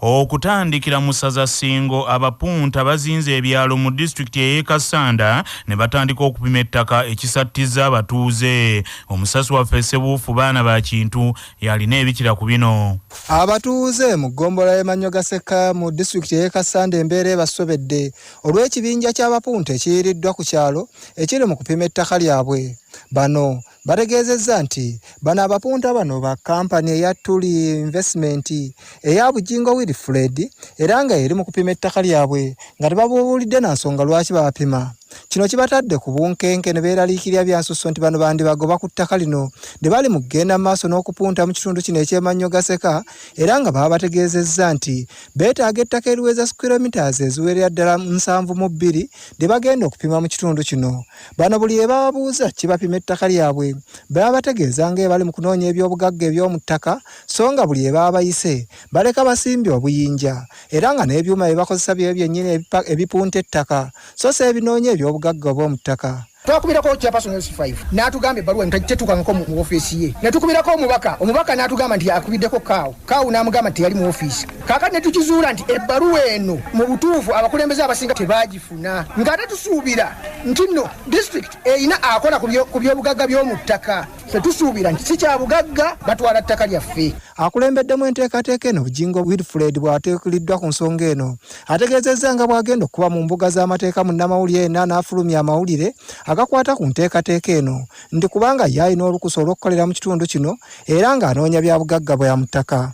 Okutandikira mu ssaza Ssingo abapunta bazinze ebyalo mu disitulikiti y'e Kassanda ne batandika okupima ettaka ekisattiza abatuuze. Omusasi waffe Ssebuufu baana ba Kintu yalina ebikira ku bino. Abatuuze mu ggombolola y'e Manyogaseka mu disitulikiti y'e Kassanda embeera ebasobedde olw'ekibinja ky'abapunta ekiyiriddwa ku kyalo ekiri mu kupima ettaka lyabwe. Bano bategeezezza nti bano abapunta bano ba kampani eya Tuli Investment eya Bujingo Wilfred era nga eri mu kupima ettaka lyabwe nga tebabuulidde na nsonga lwaki babapima. Kino kibatadde ku bunkenke ne beeraliikirira byansusso nti bano bandibagoba ku ttaka lino ne bali mu kugenda maaso n'okupunta mu kitundu kino eky'e Manyogaseka era nga baba bategeezezza nti beetaaga ettaka eriweza kilomitas eziwerera ddala 72 lye bagenda okupima mu kitundu kino. Bano buli ebababuuza kibapima ettaka lyabwe baba bategeeza ng'ebali mu kunoonya ebyobugagga eby'omu ttaka so nga buli ebaba bayise baleka basimbye obuyinja era nga n'ebyuma bye bakozesa bye byennyini ebipunta ettaka so se ebinoonya ebyobugagga bw'omu ttaka. Twakubirako chairperson C5 n'atugamba ebbaluwa tetukangako mu office ye. Ne tukubirako omubaka n'atugamba nti akubiddeko kaawu n'amugamba nti yali mu office. Kaakati ne tukizuula nti ebbaluwa eno mu butuufu abakulembeze abasinga tebaagifuna. Ng'ate tusuubira nti nno district eyina akola ku byobugagga by'omu ttaka. Tetusuubira nti si kya bugagga batwala ttaka lyaffe. Akulembeddemu enteekateeka eno Bujingo Wilfred bw'ateekeriddwa ku nsonga eno ategeezezza nga bw'agenda okuba mu mbuga z'amateeka mu nnamawulire ena n'afulumya amawulire agakwata ku nteekateeka eno nti kubanga yalina olukusa olw'okukolera mu kitundu kino era ng'anoonya bya bugagga bwa mu ttaka.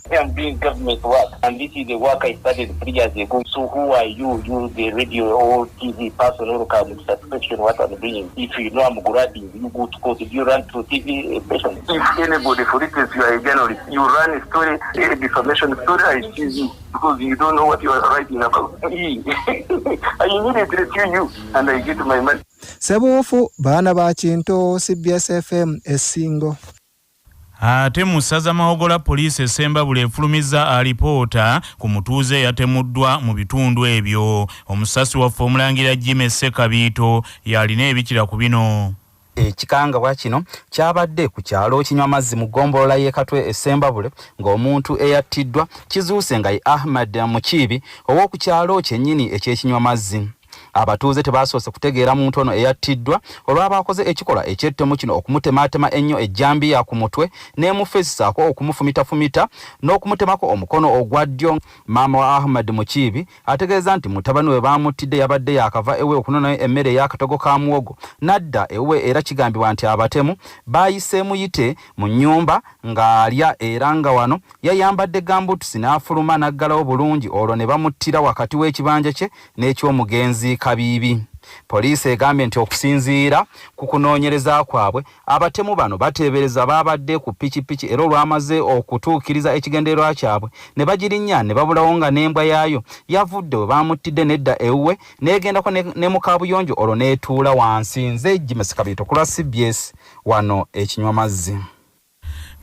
Story, a defamation story, I choose you because you don't know what you are writing about. I immediately refuse you and I get my money. Ssebuufu baana ba Kintu CBS FM Essingo. Ate mu ssaza Mawogola poliisi Essembabule efulumizza alipoota ku mutuuze Yatemudwa mu bitundu ebyo. Omusasi waffe Omulangira Jimmy Ssekabiito yalina ebikira ku bino. Ekikangabwa kino kyabadde ku kyalo kinywa mazzi mu ggombolola y'e Katwe Essembabule ng'omuntu eyattiddwa kizuuse nga ye Ahmad Mukibi ow'oku kyalo kyennyini eky'ekinywa mazzi. Abatuuze tebasoose kutegeera muntu ono eyattiddwa olw'abakoze ekikolwa eky'ettemu kino okumutematema ennyo ejjambiya ku mutwe n'emufeesisaako okumufumitafumita n'okumutemako omukono ogwa ddyo. Maama wa Ahmad Mukibi ategeeza nti mutabani we baamuttidde yabadde yakava ewe okunonayo emmere ey'akatogo ka muwogo n'adda ewe era kigambibwa nti abatemu baayiseemu yite mu nnyumba ng'alya era nga wano yayambadde gambutusi n'afuluma n'aggalawo bulungi olwo ne bamuttira wakati w'ekibanja kye n'eky'omugenzi Kabibi. Poliisi egambye nti okusinziira ku kunoonyereza kwabwe abatemu bano bateebereza babadde ku pikipiki era olwamaze okutuukiriza ekigendererwa kyabwe ne bagirinnya ne babulawo nga n'embwa yaayo yavudde we baamuttidde nedda ewuwe n'egendako ne mu kaabuyonjo olwo n'etuula wansi. Nze Jimmy Ssekabiito ku lwa CBS wano ekinywa mazzi.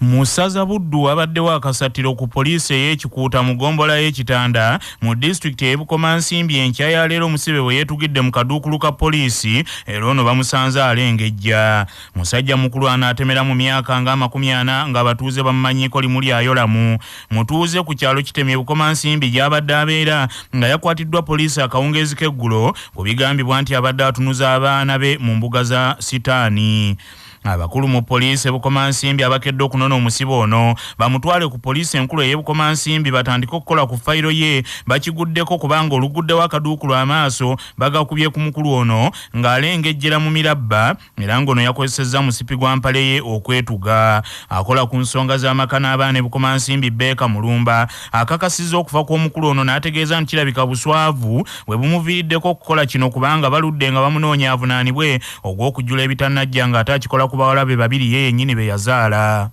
Mu ssaza Buddu wabaddewo akasatiro ku poliisi ey'ekikuuta mu ggombolola y'Ekitanda mu disitulikiti y'e Bukomansimbi enkya ya leero Omusibe bwe yeetugidde mu kaduukulu ka poliisi era ono bamusanze alengejja. Musajja mukulu anaatemera mu myaka nga 40 ng'abatuuze bamumanyiiko limu lyayolamu. Mutuuze ku kyalo Kitemi e Bukomansimbi gy'abadde abeera nga yakwatiddwa poliisi akawungeezi k'eggulo ku bigambibwa nti abadde atunuza abaana be mu mbuga za sitaani. Abakulu mu poliisi Bukomansimbi abakedde okunona Omusibe ono bamutwale ku poliisi enkulu ey'e Bukomansimbi batandika okukola ku fayiro ye bakiguddeko kubanga oluguddewo akaduukulu amaaso bagakubye ku mukulu ono ng'alengejjera mu mirabba era ng'ono yakozesezza musipi gwa mpale ye okwetuga. Akola ku nsonga z'amaka n'abaana e Bukomansimbi Beeka Mulumba akakasizza okufa kw'omukulu ono n'ategeeza nti kirabika buswavu bwe bumuviiriddeko okukola kino kubanga baludde nga bamunoonya avunaanibwe ogw'okujjula ebitannajja ng'ate akikola ku bawala be babiri ye yennyini be yazaala.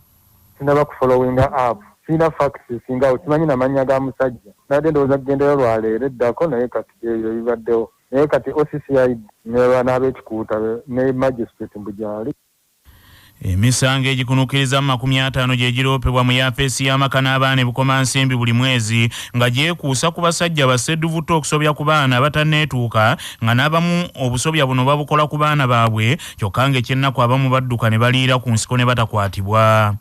Sinaba kufollowinga up sina facts singa okimanyi namanya ga musajja nadde ndowooza kugendera lwaleero eddako naye kati ebyo bibaddewo naye kati OCCI n'ab'ekikuuta ne magistrate mbugyali. Emisango egikunuukiriza 50 gye giroopebwa mu yafeesi y'amaka n'abaana e Bukomansimbi buli mwezi nga gyekuusa ku basajja bassedduvuto okusobya ku baana abatanneetuuka nga n'abamu obusobya buno babukola ku baana baabwe kyokka ng'ekyennaku abamu badduka ne baliira ku nsiko ne batakwatibwa.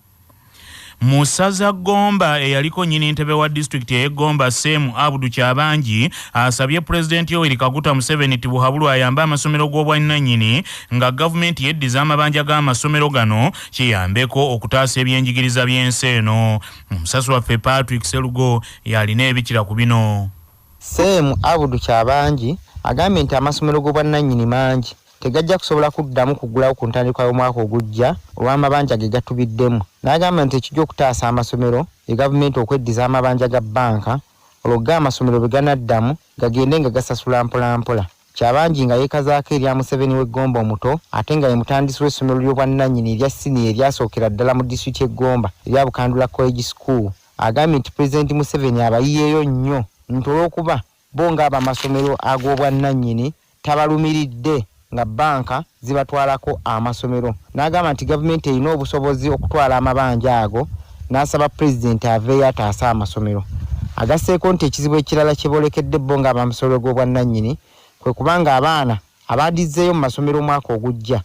Musaza Gomba eyaliko nyini ntebe wa district e Gomba Semu Abudu Kyabanji asabye President Yoweri Kaguta Museveni tibuhabulu ayamba amasomero g'obwannannyini nga gavumenti yeddiza amabanja g'amasomero gano kiyambeko okutaasa ebyenjigiriza by'ensi eno. Omusasi waffe Patrick Serugo yalina ebikira ku bino. Semu Abudu Kyabanji agambye nti amasomero g'obwannannyini mangi tegajja kusobola kuddamu kugulawo ku ntandikwa y'omwaka ogujja olw'amabanja ge gatubiddemu. N'agamba nti ekijja okutaasa amasomero ye gavumenti okweddiza amabanja ga bbanka olwo amasomero bwe ganaddamu gagende nga gasasula mpolampola. Kyabanji nga yeekazaako erya Museveni w'Egomba omuto ate nga ye mutandisi w'essomero ly'obwannannyini erya siniya eryasookera ddala mu disitulikiti y'Egomba erya Bukandula College School. Agambye nti Pulezidenti Museveni abayiyeeyo nnyo nti olw'okuba bo ng'abo amasomero ag'obwannannyini tabalumiridde nga banka zibatwalako amasomero. N'agamba nti gavumenti erina obusobozi okutwala amabanja ago n'asaba Pulezidenti aveeyo ataasa amasomero. Agasseeko nti ekizibu ekirala kye boolekedde bo ng'abo amasomero g'obwannannyini kwe kubanga abaana abadizzeeyo mu masomero omwaka ogujja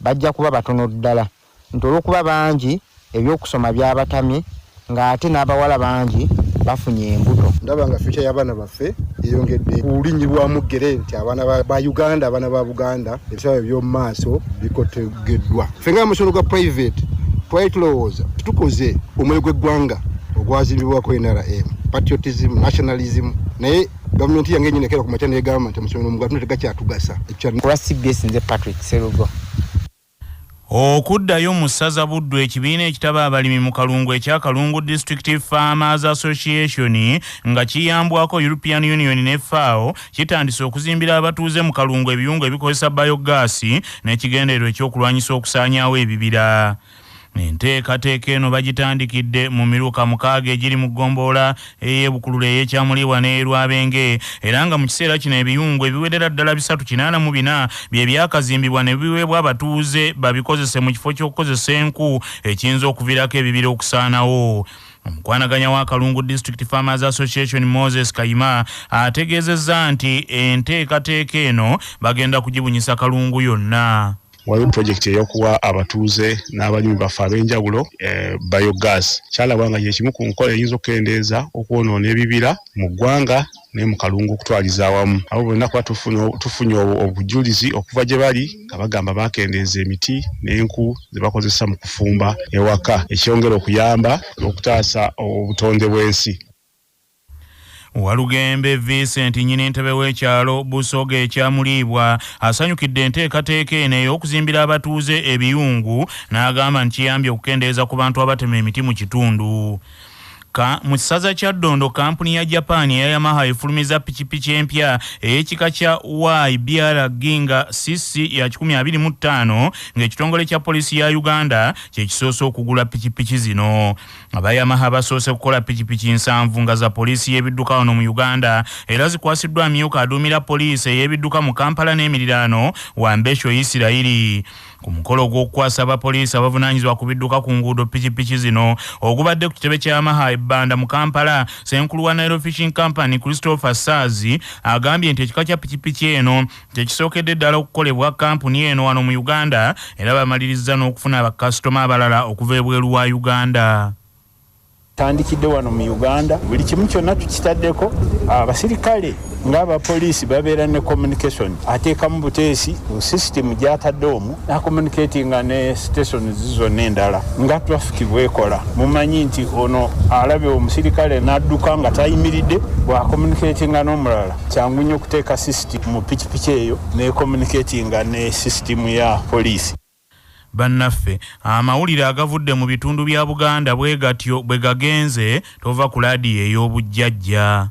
bajja kuba batono ddala nti olw'okuba bangi ebyokusoma byabatamye ng'ate n'abawala bangi bafunye embuto. Ndaba nga future y'abaana baffe eyongedde kulinyirwamu ggere nti abaana ba Uganda abaana ba Buganda ebisaba eby'omu maaso bikotegeddwa. Ffe ng'amasomero ga private twalowooza tukoze omwoyo gw'eggwanga ogwazimbibwako NRM, patriotism, nationalism, naye gavumenti yange nyine kera ku matya n'egamba nti amasomero mu gavumenti tegakyatugasa. Kwa CBS nze Patrick Serugo. Okuddayo mu ssaza Buddu ekibiina ekitaba abalimi mu Kalungu ekya Kalungu District Farmers Association nga kiyambwako European Union ne FAO kitandise okuzimbira abatuuze mu Kalungu ebiyungu ebikozesa biogaasi n'ekigendererwa ekyokulwanyisa okusaanyaawo ebibira. Enteekateeka eno bagitandikidde mu miruka mukaaga egiri mu ggombolola ey'Ebukulu ey'Ekyamulibwa n'Erwabenge era nga mu kiseera kino ebiyungu ebiwerera ddala 384 bye byakazimbibwa ne biweebwa abatuuze babikozese mu kifo ky'okukozesa enku ekiyinza okuviirako ebibira okusaanawo. Omukwanaganya wa Kalungu District Farmers Association Moses Kayima ategeezezza nti enteekateeka eno bagenda kugibunyisa Kalungu yonna. Waliwo project eyokuwa abatuuze n'abalimi baffe ab'enjawulo biogas kyalabwa nga yekimu ku nkola eyinza okukendeeza okwonoona ebibira mu ggwanga ne mu Kalungu okutwaliza awamu. Abo bonna kuba tufunye obujulizi okuva gye bali nga bagamba bakendeeza emiti n'enku ze bakozesa mu kufumba ewaka ekyongera okuyamba okutaasa obutonde bw'ensi. Walugembe Vincent nyini ntebe w'ekyalo Busoga Ekyamulibwa asanyukidde enteekateeka eno ey'okuzimbira abatuuze ebiyungu n'agamba nti kiyambye okukendeeza ku bantu abatema emiti mu kitundu. Mu kisaza kya Ddondo kampuni ya Japan ya Yamaha efulumiza pikipiki empya ey'ekika kya YBR Ginga CC ya 2025 ng'ekitongole kya polisi ya Uganda kye kisoose okugula pikipiki zino. Aba Yamaha basoose kukola pikipiki 7 nga za polisi y'ebidduka wano mu Uganda era zikwasiddwa amyuka aduumira polisi ey'ebidduka mu Kampala n'emiriraano Wambesho Isirairi. Ku mukolo gw'okukwasa abapoliisi abavunaanyizibwa ku bidduka ku nguudo pikipiki zino ogubadde ku kitebe kya Yamaha ebbanda mu Kampala, Ssenkulu wa Nile Fishing Company Christopher Sazi agambye nti ekika kya pikipiki eno tekisookedde ddala okukolebwa kampuni eno wano mu Uganda era bamaliriza n'okufuna bakasitoma abalala okuva ebweru wa Uganda. Tandikidde wano mu Uganda buli kimu kyonna tukitaddeko abasirikale ng'abapoliisi babeera ne communication ateekamu buteesi system gy'atadde omu na communicatinga ne station zonna endala nga traffic bwekola. Mumanyi nti ono alabye omusirikale n'adduka nga tayimiridde bwa communicatinga n'omulala kyangu nnyo okuteeka system mu pikipiki eyo ne communicatinga ne system ya poliisi. Bannaffe amawulire agavudde mu bitundu bya Buganda bwe gatyo bwe gagenze tova ku laadiyo ey'obujjajja.